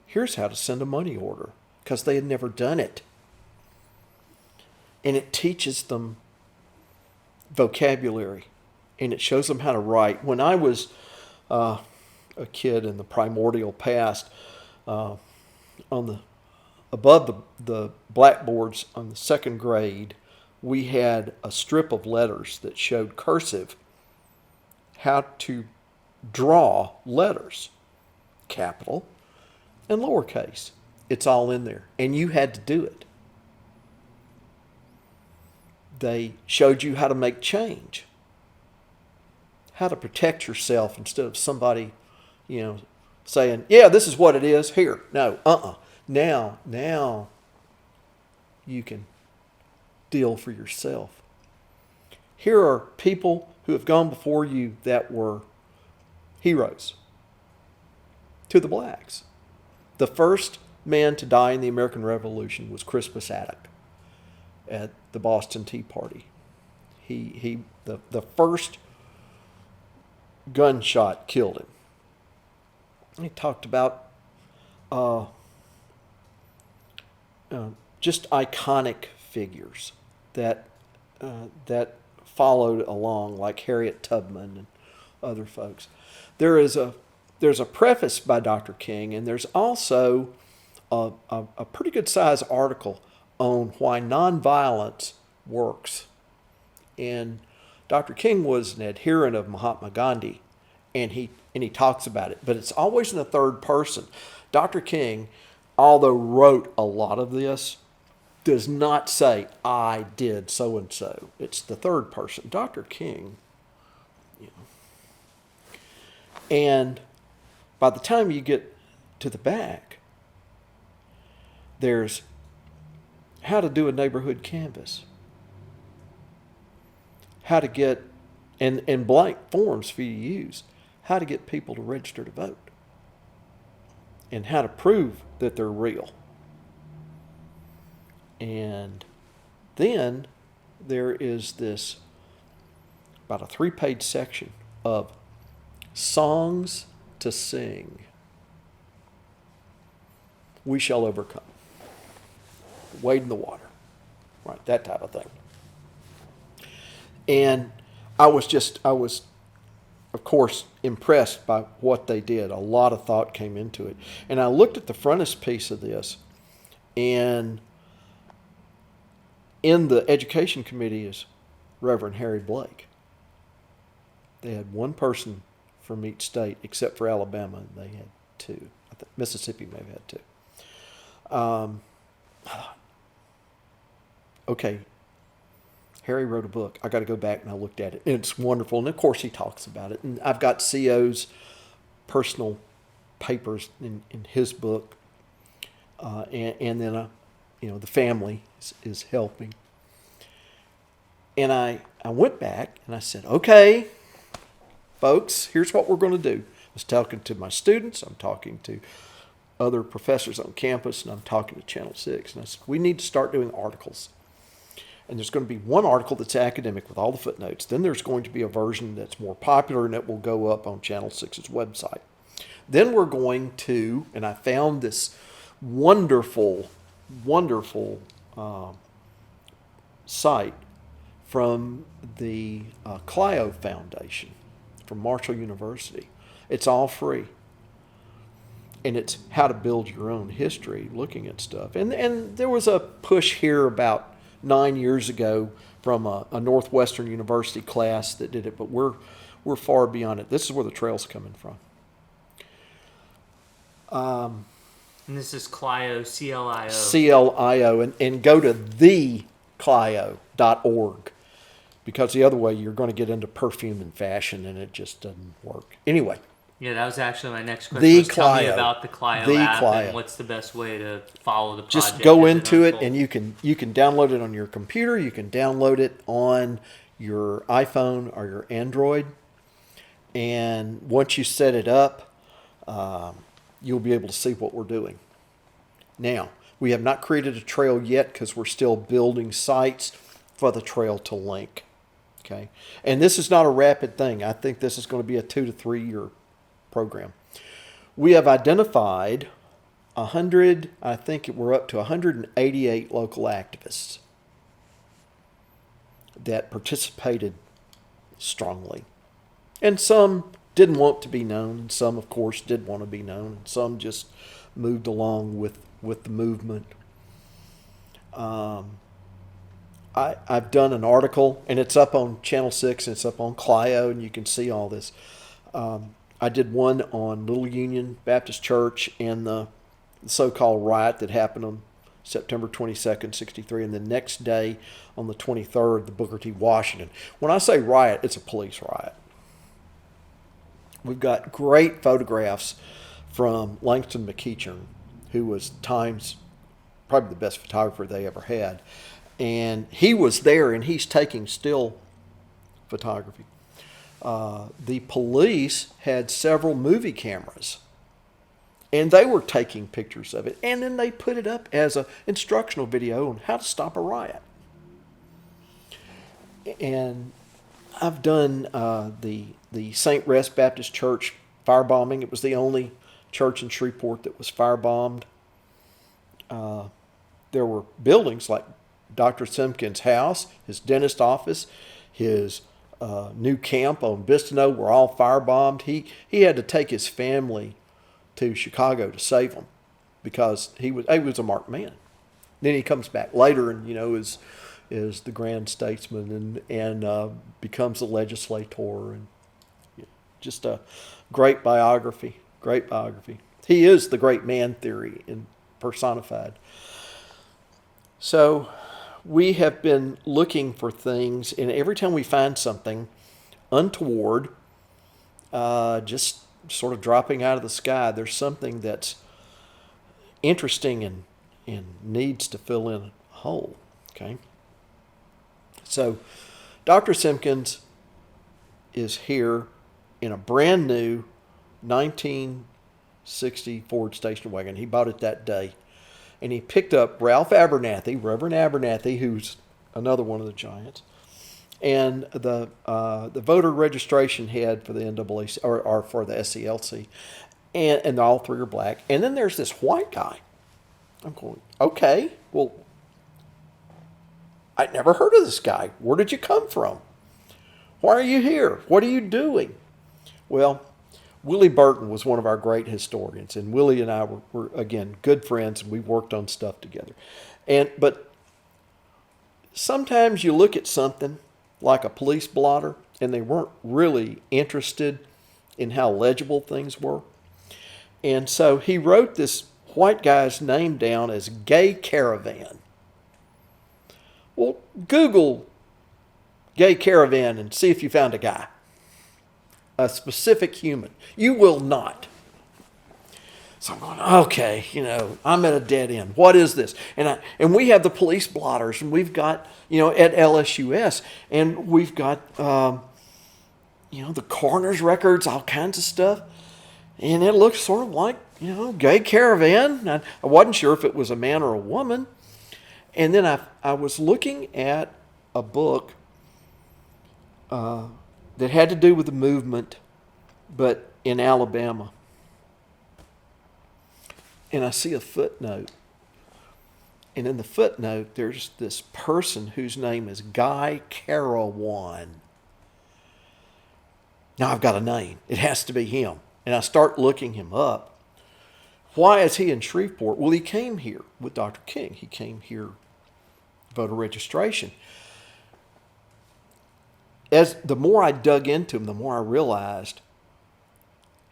Here's how to send a money order, because they had never done it. And it teaches them vocabulary, and it shows them how to write. When I was a kid in the primordial past, above the blackboards on the second grade, we had a strip of letters that showed cursive how to draw letters, capital and lowercase. It's all in there, and you had to do it. They showed you how to make change, how to protect yourself instead of somebody, saying, yeah, this is what it is. Here, no, Now you can deal for yourself. Here are people who have gone before you that were heroes to the blacks. The first man to die in the American Revolution was Crispus Attucks at the Boston Tea Party. The first gunshot killed him. He talked about just iconic figures that followed along, like Harriet Tubman and other folks. There's a preface by Dr. King, and there's also a pretty good sized article on why nonviolence works. And Dr. King was an adherent of Mahatma Gandhi, and he talks about it, but it's always in the third person. Dr. King, although wrote a lot of this, does not say, I did so-and-so. It's the third person. Dr. King, And by the time you get to the back, there's how to do a neighborhood canvass, how to get, and blank forms for you to use, how to get people to register to vote, and how to prove that they're real. And then there is this about a 3-page section of songs to sing. We shall overcome. Wade in the water. Right, that type of thing. And I was, of course, impressed by what they did. A lot of thought came into it. And I looked at the frontispiece of this, and in the education committee is Reverend Harry Blake. They had one person from each state, except for Alabama, and they had 2. I think Mississippi may have had 2. I thought, okay, Harry wrote a book. I got to go back, and I looked at it, and it's wonderful. And of course, he talks about it. And I've got CO's personal papers in his book, and then the family is helping. And I went back and I said, okay, folks, here's what we're going to do. I was talking to my students, I'm talking to other professors on campus, and I'm talking to Channel 6. And I said, we need to start doing articles. And there's going to be one article that's academic with all the footnotes. Then there's going to be a version that's more popular, and it will go up on Channel 6's website. Then we're going to, and I found this wonderful site from the Clio Foundation from Marshall University. It's all free. And it's how to build your own history, looking at stuff. And there was a push here about 9 years ago from a Northwestern University class that did it, but we're far beyond it. This is where the trail's coming from. And this is Clio, CLIO. CLIO, and go to theclio.org, because the other way you're going to get into perfume and fashion, and it just doesn't work. Anyway. Yeah, that was actually my next question. Tell me about the Clio app Clio. and what's the best way to follow the project. Just go into it, and you can download it on your computer. You can download it on your iPhone or your Android. And once you set it up, you'll be able to see what we're doing. Now, we have not created a trail yet because we're still building sites for the trail to link. Okay, and this is not a rapid thing. I think this is going to be a 2 to 3 year program. We have identified 100, I think we're up to 188 local activists that participated strongly. And some didn't want to be known, and some, of course, did want to be known, and some just moved along with the movement. I've done an article, and it's up on Channel 6, and it's up on Clio, and you can see all this. I did one on Little Union Baptist Church and the so-called riot that happened on September 22nd, 63, and the next day on the 23rd, the Booker T. Washington. When I say riot, it's a police riot. We've got great photographs from Langston McEachern, who was Time's probably the best photographer they ever had. And he was there, and he's taking still photography. The police had several movie cameras, and they were taking pictures of it, and then they put it up as an instructional video on how to stop a riot. And I've done the St. Rest Baptist Church firebombing. It was the only church in Shreveport that was firebombed. There were buildings like Dr. Simpkins' house, his dentist office, his new camp on Bistineau were all firebombed. He had to take his family to Chicago to save them because he was a marked man. Then he comes back later and is the grand statesman and becomes a legislator, and just a great biography. Great biography. He is the great man theory in personified. So we have been looking for things, and every time we find something untoward, just sort of dropping out of the sky, there's something that's interesting and needs to fill in a hole. Okay? So Dr. Simpkins is here in a brand new 1960 Ford station wagon. He bought it that day. And he picked up Ralph Abernathy, Reverend Abernathy, who's another one of the giants, and the voter registration head for the NAACP, or for the SCLC, and all three are black. And then there's this white guy. I'm going, okay, well, I'd never heard of this guy. Where did you come from? Why are you here? What are you doing? Well, Willie Burton was one of our great historians, and Willie and I were again, good friends, and we worked on stuff together. But sometimes you look at something like a police blotter, and they weren't really interested in how legible things were. And so he wrote this white guy's name down as Gay Caravan. Well, Google Gay Caravan and see if you found a guy. A specific human. You will not. So I'm going, okay, I'm at a dead end. What is this? And we have the police blotters, and we've got, at LSUS, and we've got, the coroner's records, all kinds of stuff. And it looks sort of like, Gay Caravan. I wasn't sure if it was a man or a woman. And then I was looking at a book that had to do with the movement, but in Alabama. And I see a footnote. And in the footnote, there's this person whose name is Guy Carawan. Now I've got a name. It has to be him. And I start looking him up. Why is he in Shreveport? Well, he came here with Dr. King. He came here, voter registration. As the more I dug into him, the more I realized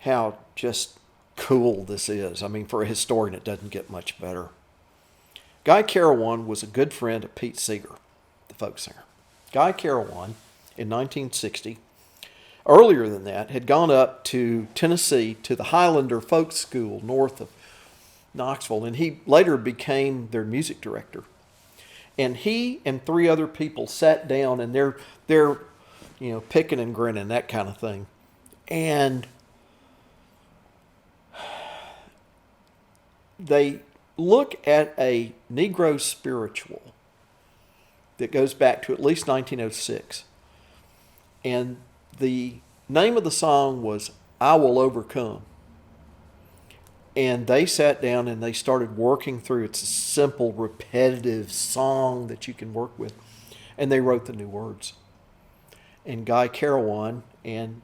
how just cool this is. I mean, for a historian, it doesn't get much better. Guy Carawan was a good friend of Pete Seeger, the folk singer. Guy Carawan, in 1960, earlier than that, had gone up to Tennessee to the Highlander Folk School north of Knoxville, and he later became their music director. And he and 3 other people sat down, and they're picking and grinning, that kind of thing. And they look at a Negro spiritual that goes back to at least 1906. And the name of the song was I Will Overcome. And they sat down and they started working through. It's a simple, repetitive song that you can work with. And they wrote the new words. And Guy Carawan and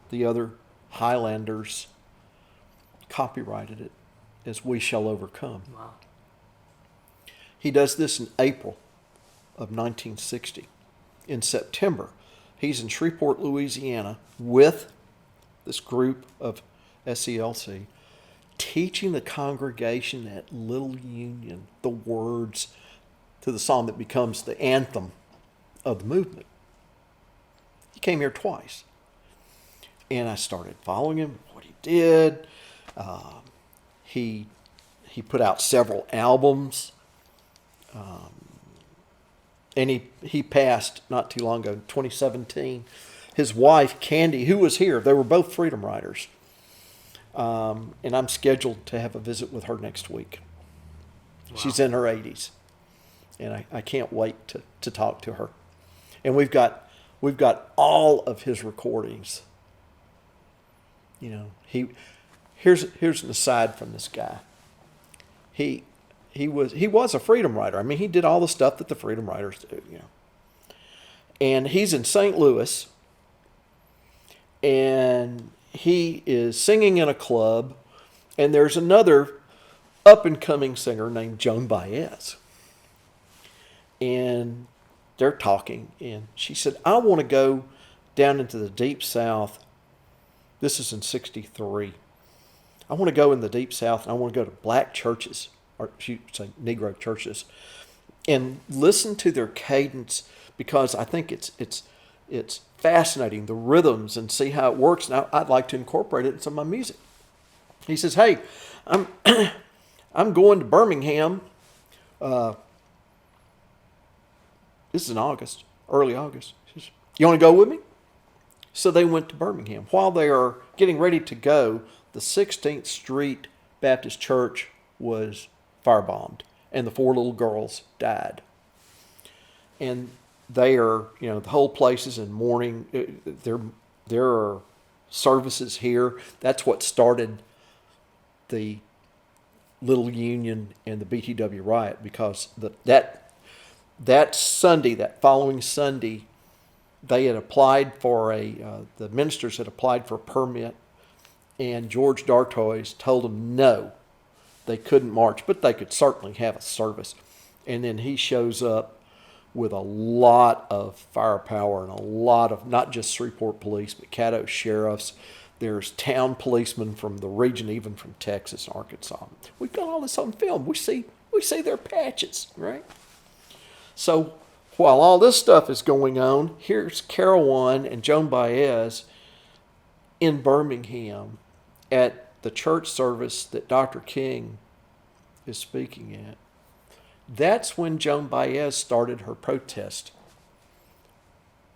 the other Highlanders copyrighted it as We Shall Overcome. Wow. He does this in April of 1960. In September, he's in Shreveport, Louisiana with this group of SELC, teaching the congregation at Little Union the words to the song that becomes the anthem of the movement. He came here twice. And I started following him, what he did. He put out several albums. And he passed not too long ago, 2017. His wife, Candy, who was here, they were both Freedom Riders. And I'm scheduled to have a visit with her next week. Wow. She's in her 80s. And I can't wait to talk to her. And we've got all of his recordings. You know, here's an aside from this guy. He was a Freedom Rider. I mean, he did all the stuff that the Freedom Riders do, you know. And he's in St. Louis, and he is singing in a club, and there's another up-and-coming singer named Joan Baez. And they're talking, and she said, I want to go down into the Deep South. This is in 63. I want to go in the Deep South, and I want to go to black churches, or she would say Negro churches, and listen to their cadence, because I think it's fascinating, the rhythms, and see how it works. And I'd like to incorporate it in some of my music. He says, hey, I'm going to Birmingham. This is in August, early August. He says, you want to go with me? So they went to Birmingham. While they are getting ready to go, the 16th Street Baptist Church was firebombed, and the 4 little girls died. And they are, the whole place is in mourning. There are services here. That's what started the Little Union and the BTW riot, because that Sunday, that following Sunday, they had applied for the ministers had applied for a permit, and George Dartois told them no, they couldn't march, but they could certainly have a service. And then he shows up with a lot of firepower and a lot of, not just Shreveport police, but Caddo sheriffs. There's town policemen from the region, even from Texas and Arkansas. We've got all this on film. We see their patches, right? So while all this stuff is going on, here's Carawan and Joan Baez in Birmingham at the church service that Dr. King is speaking at. That's when Joan Baez started her protest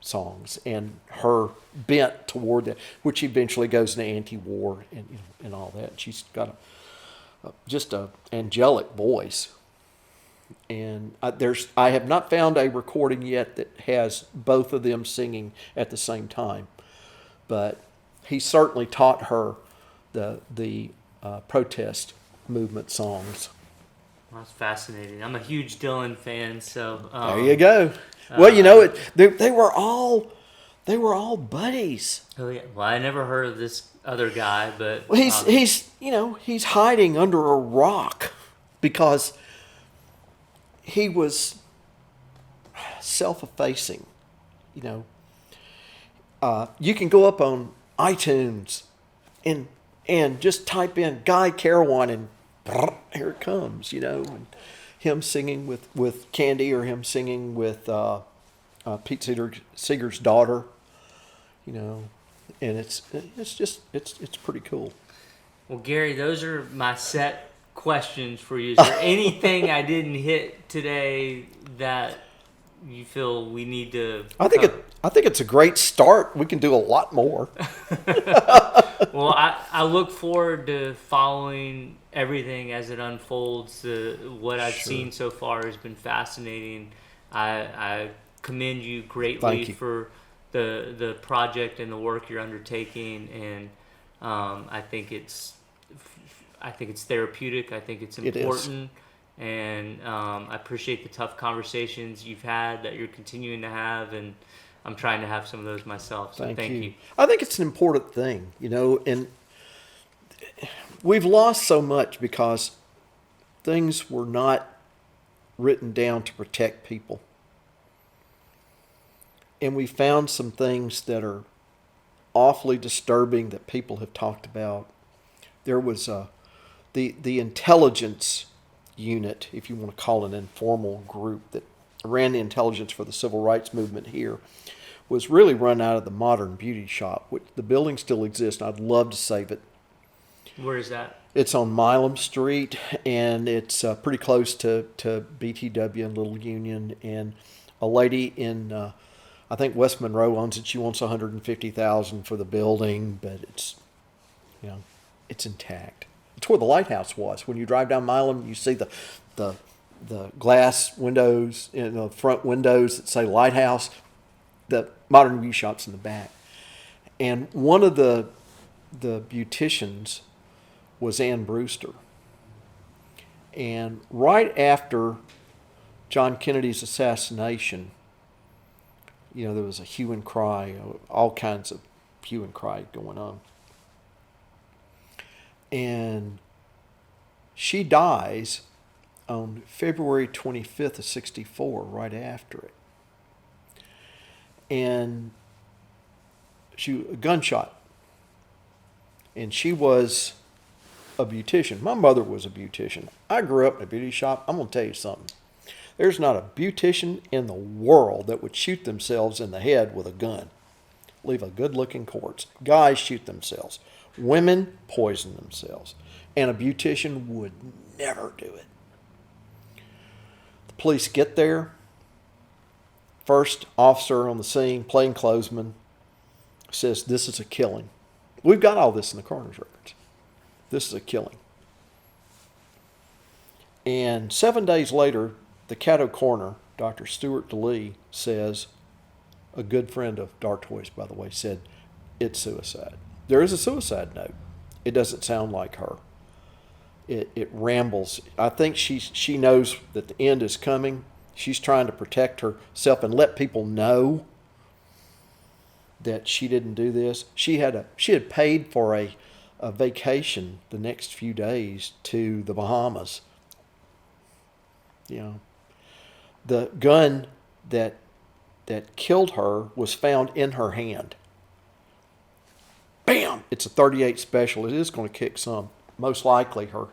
songs and her bent toward that, which eventually goes into anti-war and all that. She's got just a angelic voice. And I have not found a recording yet that has both of them singing at the same time, but he certainly taught her the protest movement songs. Well, that's fascinating. I'm a huge Dylan fan, so there you go. Well, they were all buddies. Oh yeah. Well, I never heard of this other guy, but well, he's hiding under a rock because he was self-effacing. You can go up on iTunes and and just type in Guy Carawan and here it comes, and him singing with Candy, or him singing with Pete Seeger's daughter, and it's pretty cool. Well, Gary, those are my set questions for you. Is there anything I didn't hit today that you feel we need to cover? I think it's a great start. We can do a lot more. Well, I look forward to following everything as it unfolds. What I've seen so far has been fascinating. I commend you greatly for the project and the work you're undertaking, and I think it's therapeutic. I think it's important. And I appreciate the tough conversations you've had, that you're continuing to have, and I'm trying to have some of those myself. So thank you. I think it's an important thing, and we've lost so much because things were not written down to protect people. And we found some things that are awfully disturbing that people have talked about. There was the intelligence unit, if you want to call it an informal group that ran the intelligence for the civil rights movement here, was really run out of the Modern Beauty Shop, which the building still exists, and I'd love to save it. Where is that? It's on Milam Street, and it's pretty close to BTW and Little Union. And a lady in, I think West Monroe owns it. She wants $150,000 for the building, but it's intact. It's where the lighthouse was. When you drive down Milam, you see the glass windows, the front windows that say lighthouse. The Modern Beauty Shop's in the back. And one of the beauticians was Ann Brewster. And right after John Kennedy's assassination, there was a hue and cry, all kinds of hue and cry going on. And she dies on February 25th of 1964, right after it. And a gunshot. And she was a beautician. My mother was a beautician. I grew up in a beauty shop. I'm going to tell you something. There's not a beautician in the world that would shoot themselves in the head with a gun. Leave a good-looking corpse. Guys shoot themselves. Women poison themselves. And a beautician would never do it. The police get there. First officer on the scene, plainclothesman, says this is a killing. We've got all this in the coroner's records. This is a killing. And 7 days later, the Caddo coroner, Dr. Stuart DeLee, says, a good friend of Dartoy's, by the way, said, it's suicide. There is a suicide note. It doesn't sound like her. It rambles. I think she knows that the end is coming. She's trying to protect herself and let people know that she didn't do this. She had paid for a vacation the next few days to the Bahamas. The gun that killed her was found in her hand. Bam! It's a .38 special. It is going to kick some. Most likely her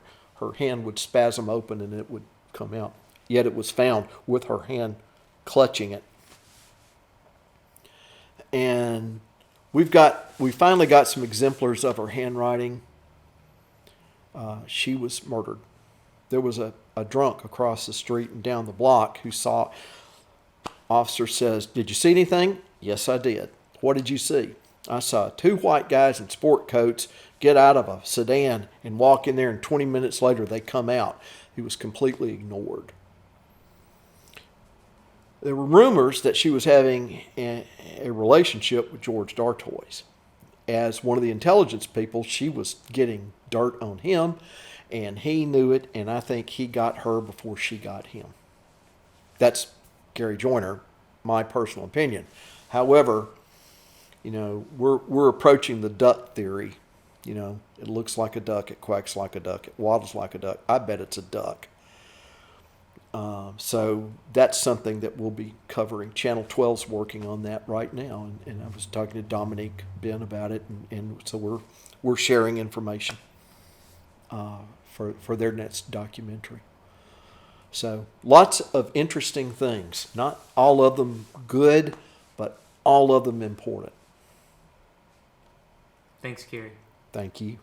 hand would spasm open and it would come out. Yet it was found with her hand clutching it. And we finally got some exemplars of her handwriting. She was murdered. There was a drunk across the street and down the block who saw. Officer says, did you see anything? Yes, I did. What did you see? I saw 2 white guys in sport coats get out of a sedan and walk in there, and 20 minutes later they come out. He was completely ignored. There were rumors that she was having a relationship with George Dartois. As one of the intelligence people, she was getting dirt on him, and he knew it, and I think he got her before she got him. That's Gary Joyner, my personal opinion. However, we're approaching the duck theory. It looks like a duck, it quacks like a duck, it waddles like a duck. I bet it's a duck. So that's something that we'll be covering. Channel 12's working on that right now, and I was talking to Dominique Ben about it, and so we're sharing information for their next documentary. So lots of interesting things. Not all of them good, but all of them important. Thanks, Gary. Thank you.